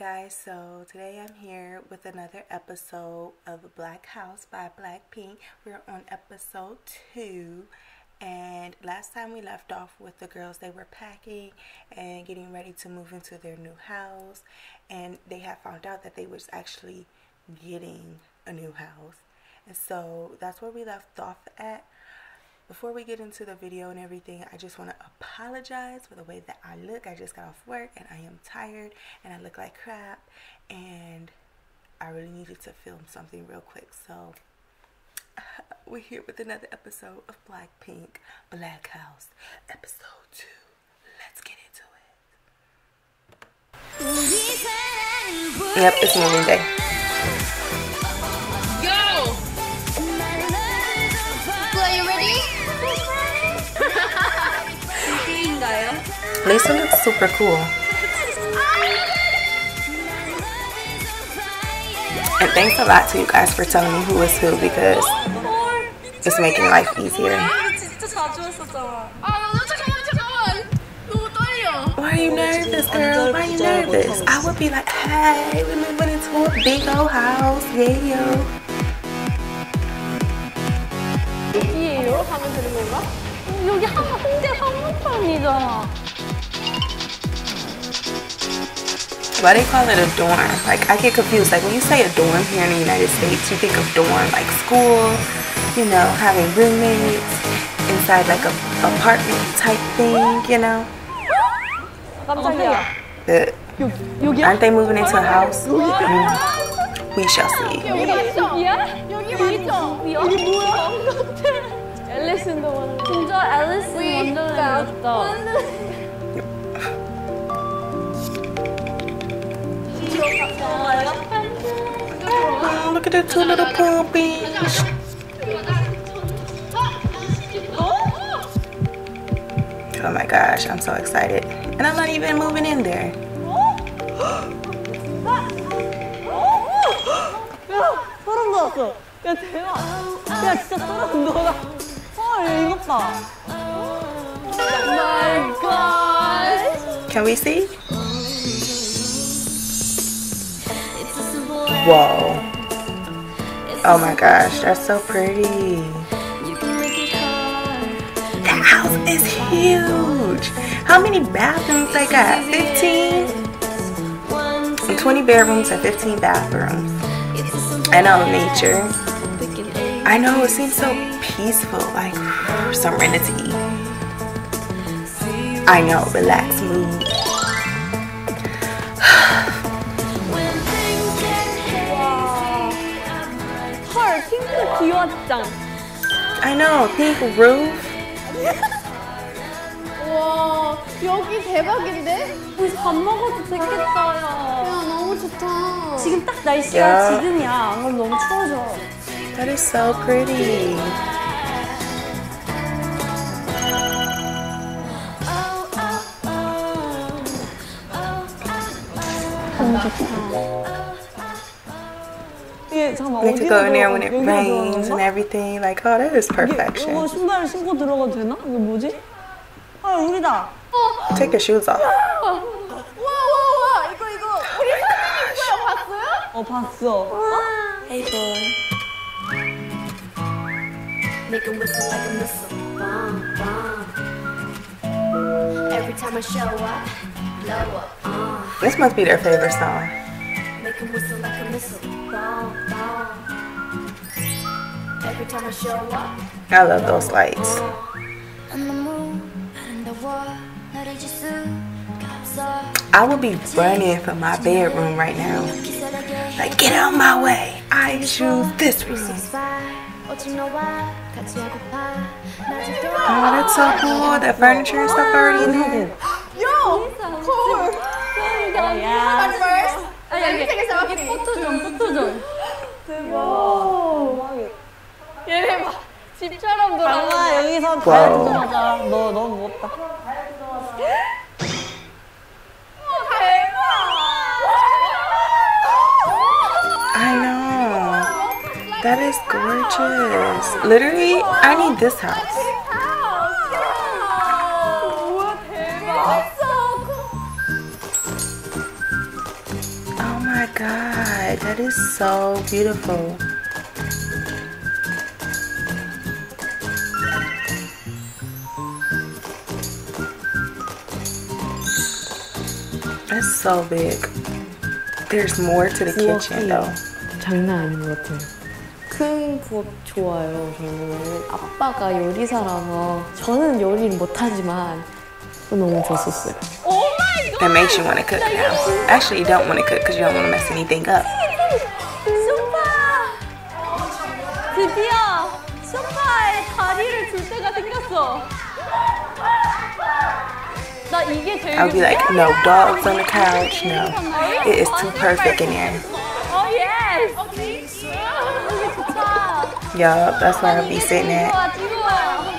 guys, so today I'm here with another episode of Blackhouse by Blackpink. We're on episode 2, and last time we left off with the girls. They were packing and getting ready to move into their new house, and they had found out that they was actually getting a new house, and so that's where we left off at. Before we get into the video and everything, I just want to apologize for the way that I look. I just got off work and I am tired and I look like crap, and I really needed to film something real quick. So we're here with another episode of Blackpink Blackhouse, episode 2. Let's get into it. Yep, it's moving day. Go! Are you ready? Lisa looks super cool. And thanks a lot to you guys for telling me who is who, because it's making life easier. Why are you nervous, girl? Why are you nervous? I would be like, hey, we're moving into a big old house. Yeah. 여기에요? 가면 되는 건가? 여기 홍대 한복판이잖아. Why they call it a dorm? Like, I get confused. Like, when you say a dorm here in the United States, you think of dorm like school, you know, having roommates inside like a apartment type thing, you know? 깜짝이야. But aren't they moving into a house? We shall see. 여기야? 여기 맞죠? 여기 뭐야? 앨리스인데 완전. 진짜 앨리스 완전 닮았다. Oh, look at the two little puppies. Oh my gosh, I'm so excited. And I'm not even moving in there. 소름 돋았어. 야, 대박. 야, 진짜 소름 돋아. 야, 이것 봐. Oh my god. Can we see? Whoa. Oh my gosh, that's so pretty. That house is huge. How many bathrooms they got? 15? And 20 bedrooms and 15 bathrooms. I know, nature. I know, it seems so peaceful, like serenity. I know, relax mood. 헐, 핑크 기와장. I know, pink roof. 와, 여기 대박인데? 여기서 밥 먹어도 되겠다, 야. 야, 너무 좋다. 지금 딱 날씨가 지금이야. 안 그러면 너무 추워져. That is so pretty. 너무 좋다. 이게 잠깐만, We have to go in there when it 여기로 rains and 들어가는 everything. Like, oh, that is 거야? 이거 perfection. 신발을 신고 들어가도 되나? 이게 뭐지? 아, 우리다. Take your shoes off. 와, 이거. 우리 선생님 거야, 봤어요? 봤어. Hey, boy. Make 'em whistle like a missile, bomb, bomb. Every time I show up, blow up, This must be their favorite song. Make 'em whistle like a missile, bomb, bomb. Every time I show up, I love those lights. on the moon, and the war, let it just I would be running for my bedroom right now. Like, get out my way. I choose this room. Oh, that's so cool. The furniture and stuff already in here. Yo, cool. 야. At first, let me take a 여기 selfie. 포토존. 대박. 얘네 봐. 집처럼 돌아. 강아, 여기서 와우. 다이어트 좀 하자. 너 너무 무겁다. I know. That is gorgeous. Literally, I need this house. 우와, 대박. my god, that is so beautiful. That's so big. There's more to the kitchen though. 장난 아닌 것 같아요. 큰 부엌 좋아요. 저는 아빠가 요리사라서 저는 요리를 못하지만 너무 좋았었어요. That makes you want to cook now. Actually, you don't want to cook because you don't want to mess anything up. 소파! 드디어 소파에 다리를 둘 때가 생겼어. 나 이게 제일 I'll be like, no dogs on the couch. No, it is too perfect in here. Oh yes! 이게 좋다. Yup, that's where I'll be sitting at.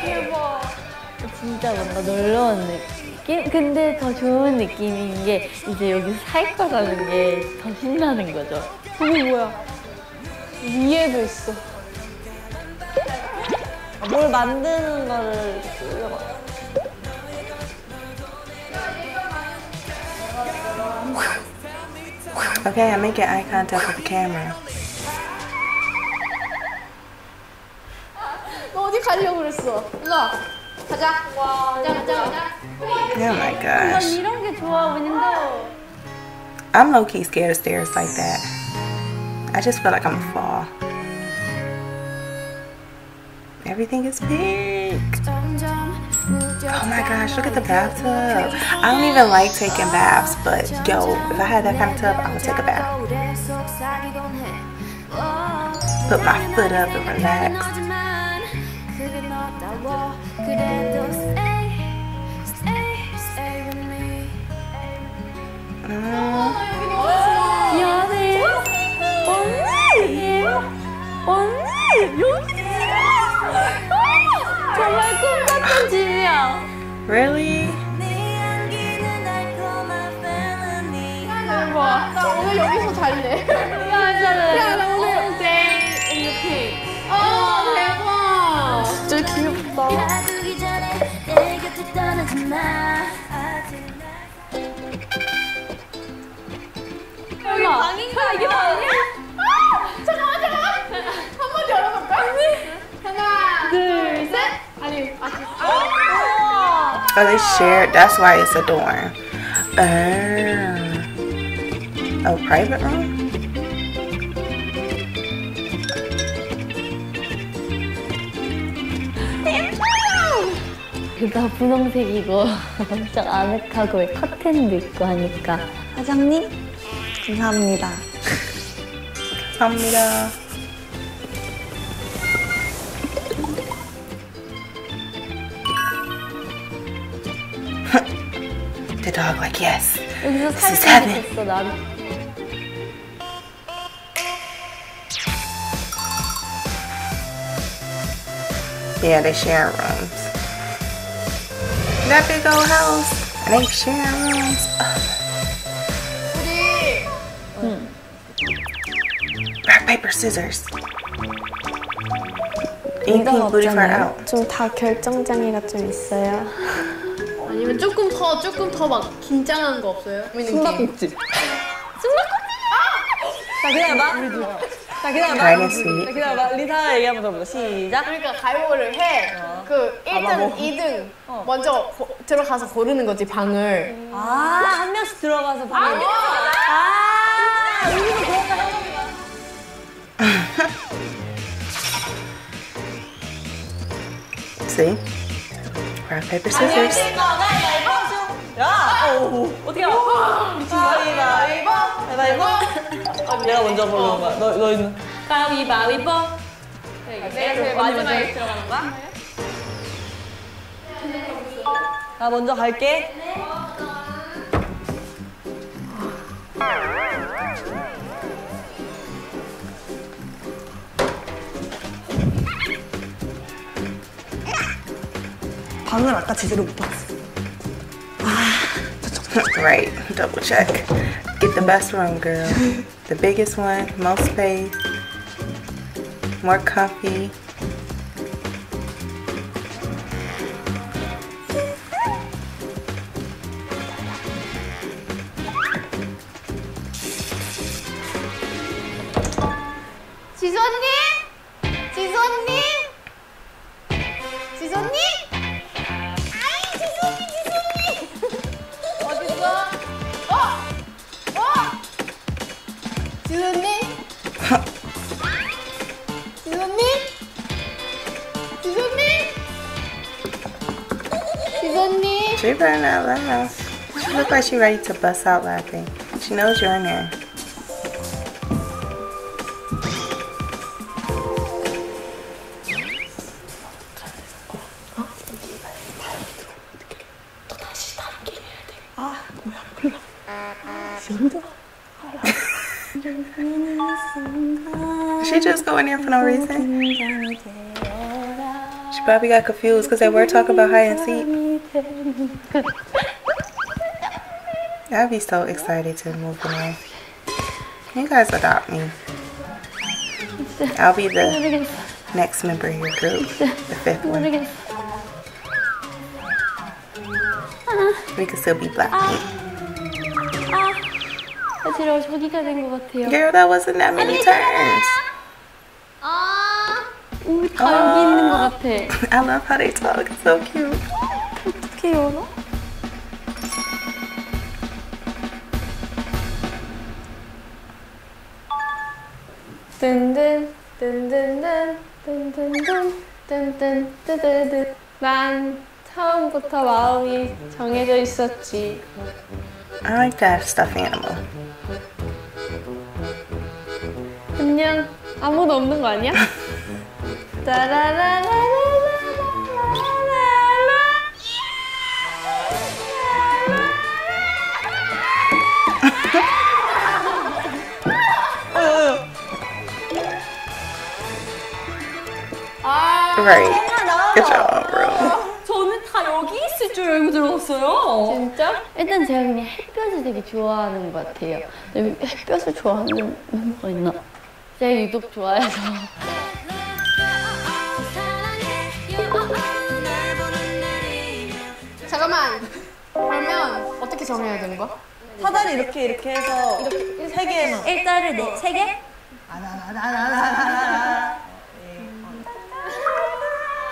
대박. 진짜 뭔가 놀러온 느낌? 근데 더 좋은 느낌인 게 이제 여기서 살 거라는 게 더 신나는 거죠. 저게 뭐야? 위에도 있어. 뭘 만드는 거를 보려고. Okay, I'm making eye contact with the camera. 너 어디 가려고 그랬어? 일로 와. 가자. 가자. Oh my 난 gosh. 이런 게 좋아, 윈도우. I'm low-key scared of stairs like that. I just feel like I'm gonna fall. Everything is big. Oh my gosh, look at the bathtub. I don't even like taking baths, but yo, if I had that kind of tub, I would take a bath. Put my foot up and relax. 미안해. 언니! 여기! 정말 꿈 같은 집이야. Really? 대박. 나 오늘 여기서 잘래. 야, 나 오늘 stay in the pink. 대박. 진짜 귀엽다. 여기 방인가? 이게 방이야? 잠깐만. 한 번 열어볼까? 하나, 둘, 셋. 아니, Oh, they shared. That's why it's a dorm. Oh, private room? 다 분홍색이고 엄청 아늑하고 왜 커튼도 있고 하니까 사장님 감사합니다. 감사합니다. The dog like, yes. 여기서 This is 살고 heaven. 싶었어 난. Yeah, they share rooms. That big old house, and they share rooms. Rock, paper, scissors. Ink, pink, booty fur out. 좀 다 결정장애가 좀 있어요. 아니면 조금 더 막 긴장한 거 없어요? 숨바꼭질. 자 기다려봐. 자 기다려봐. Kind of sweet. 자 기다려봐. 리사 얘기 한번 더 보자. 시작. 그러니까 가위바위보를 해. 그 1등, 2등 먼저 들어가서 고르는 거지, 방을. 한 명씩 들어가서 방에. 여기서 그런 거 해보는 거야. See? Rock, paper, scissors. 야! 어떻게 알아? 가위바위보! 가위바위보! 내가 먼저 고르는 거야. 너 있는. 가위바위보! 내가 제일 마지막에 들어가는 거야? 나 먼저 갈게. 방을 아까 제대로 못 봤어. Right, double check. Get the best room, girl. The biggest one, most space, more comfy. 지소님? 지소님? 지소님? 아이 지소님 지소님 어딨어? 지소님? 지소님? 지소님? 지소님? She better not laugh. She look like she ready to bust out laughing. She knows you're in there. Did she just go in there for no reason? She probably got confused because they were talking about hide and seek. I'd be so excited to move in there. You guys adopt me. I'll be the next member of your group, the 5th one. We can still be Blackpink. 제가 저기가 된 것 같아요. Girl, that wasn't that many turns. 다 여기 있는 것 같아. I love how they talk. It's so cute. 어떻게 열어? 뜬든 뜬든든 뜬든든 뜬뜬 뜨드드 난 처음부터 마음이 정해져 있었지. I like that stuffed animal. 안녕. 아무도 없는 거 아니야? 따라라라라라라라라. Right. Good job, bro. 저는 다 여기 있을 줄 알고 들어왔어요. 진짜? 일단 제가 그냥 햇볕을 되게 좋아하는 것 같아요. 근데 햇볕을 좋아하는 멤버가 있나? 제가 유독 좋아해서. 잠깐만. 그러면 어떻게 정해야 되는 거야? 사다리 이렇게 해서 이렇게 3개만. 일단은 3개?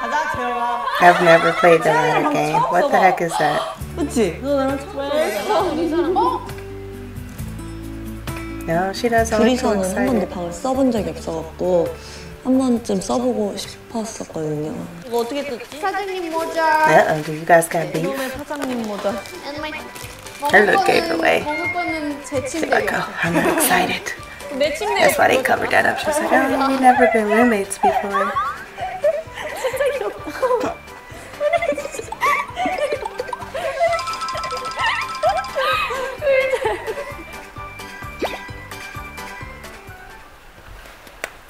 가자, 재영아. I've never played the ladder game. What the heck is that? 그치? 너 나랑 처음 No, she doesn't look too 둘이서는 한 번도 excited. 방을 써본 적이 없어갖고 한 번쯤 써보고 싶었었거든요. 이거 어떻게 뜯지? 사장님 모자. Uh-oh, do you guys got beef? 이놈의 사장님 모자. Her look gave it away. 먹을 거는 제 She's like, 침대요. oh, I'm not excited. 내 침대. That's why they covered that up. She's like, oh, we've never been roommates before.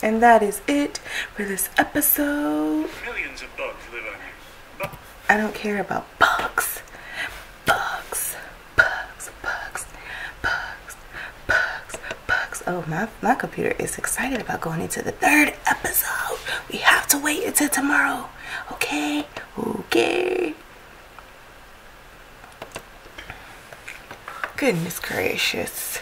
And that is it for this episode. Millions of bugs live on you. I don't care about bugs. Bugs. Bugs. Bugs. Bugs. Bugs. Bugs. Oh, my computer is excited about going into the 3rd episode. We have to wait until tomorrow. Okay? Okay. Goodness gracious.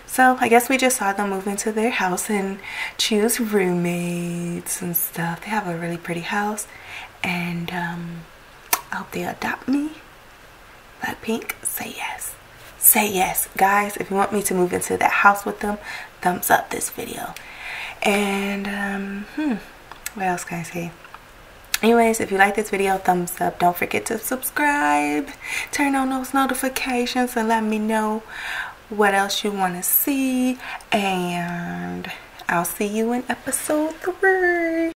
So I guess we just saw them move into their house and choose roommates and stuff. They have a really pretty house, and I hope they adopt me. Blackpink, say yes. Say yes. Guys, if you want me to move into that house with them, thumbs up this video. And what else can I say? Anyways, if you like this video, thumbs up. Don't forget to subscribe, turn on those notifications, and let me know what else you want to see. And I'll see you in episode 3.